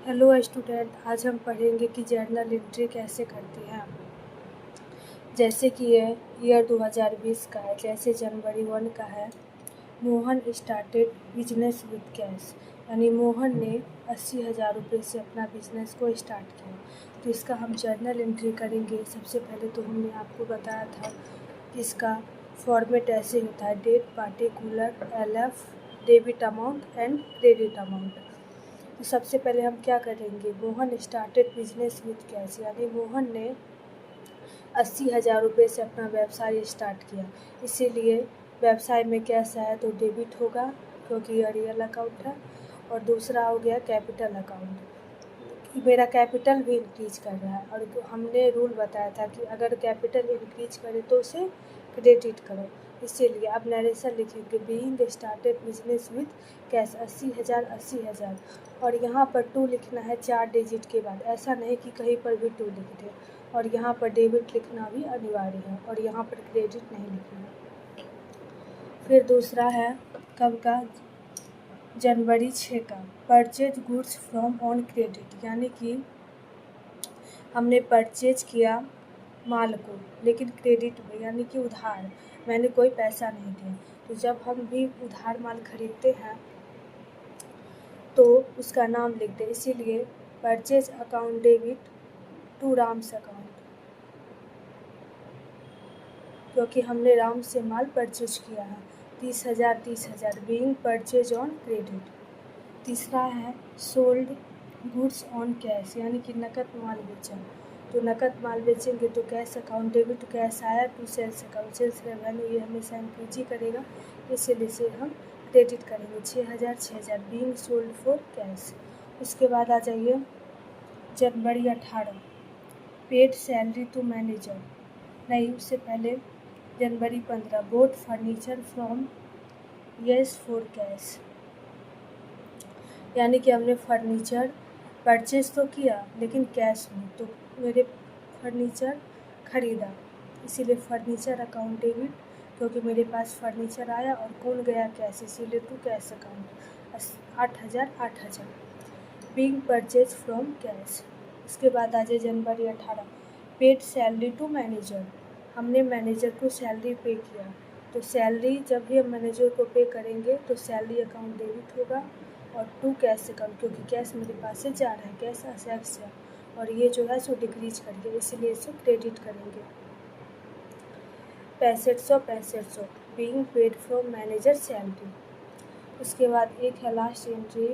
Hello student, आज हम पढ़ेंगे कि जर्नल एंट्री कैसे करते हैं। जैसे कि ये ईयर 2020 का है। जैसे जनवरी 1 का है, Mohan started business with cash, यानी मोहन ने 80,000 रुपये से अपना बिजनेस को स्टार्ट किया। तो इसका हम जर्नल एंट्री करेंगे। सबसे पहले तो हमने आपको बताया था कि इसका फॉर्मेट ऐसे होता है: date, particular, LF, debit amount and credit amount. तो सबसे पहले हम क्या करेंगे, Mohan started business with cash, यानी मोहन ने 80,000 रुपये से अपना व्यवसाय स्टार्ट किया, इसीलिए व्यवसाय में कैश आया तो डेबिट होगा क्योंकि ये रियल अकाउंट है। और दूसरा हो गया कैपिटल अकाउंट, मेरा कैपिटल भी इंक्रीज कर रहा है और हमने रूल बताया था कि अगर कैपिटल इंक्रीज करे तो उसे क्रेडिट करो। इसीलिए अब नरेशन लिखेंगे, being started business with cash 80,000 80,000, और यहाँ पर 2 लिखना है 4 डिजिट के बाद, ऐसा नहीं कि कहीं पर भी 2 लिख दें। और यहाँ पर डेबिट लिखना भी अनिवार्य है और यहाँ पर क्रेडिट नहीं लिखना है। फिर दूसरा है कब का, जनवरी 6 का, purchase goods from on credit, यानी कि हमने परचेज किया माल को लेकिन क्रेडिट में, यानी कि उधार, मैंने कोई पैसा नहीं दिया। तो जब हम भी उधार माल खरीदते हैं तो उसका नाम लिख दें, इसीलिए purchase account debit to Ram's account, क्योंकि हमने राम से माल परचेज किया है। 30,000 30,000, बीइंग परचेज ऑन क्रेडिट। तीसरा है सोल्ड गुड्स ऑन कैश, यानी कि नकद माल बेचा। तो नकद माल बेचेंगे तो कैश अकाउंट डेबिट, कैश आया to sales account, sales revenue ये हमेशा इंक्रीज ही करेगा, इसीलिए से हम क्रेडिट करेंगे 6,000 6,000, बीइंग सोल्ड फॉर कैश। उसके बाद आ जाइए जनवरी 18, पेड सैलरी टू मैनेजर, नहीं उससे पहले जनवरी 15, boat furniture from yes for cash, यानी कि हमने फर्नीचर परचेज तो किया लेकिन कैश में, तो मेरे फर्नीचर खरीदा, इसीलिए फर्नीचर अकाउंट डेबिट, क्योंकि मेरे पास फर्नीचर आया और कौन गया कैश, इसीलिए to cash account 8,000 8,000, being purchase from cash. उसके बाद आ जाए जनवरी 18, पेड सैलरी टू मैनेजर, हमने मैनेजर को सैलरी पे किया। तो सैलरी जब भी हम मैनेजर को पे करेंगे तो सैलरी अकाउंट डेबिट होगा और टू कैश अकाउंट, क्योंकि कैश मेरे पास से जा रहा है, कैश असेट्स है और ये जो है सो डिक्रीज करेंगे, इसलिए इसे क्रेडिट करेंगे। 6500 being paid from manager salary. उसके बाद एक है लास्ट एंट्री,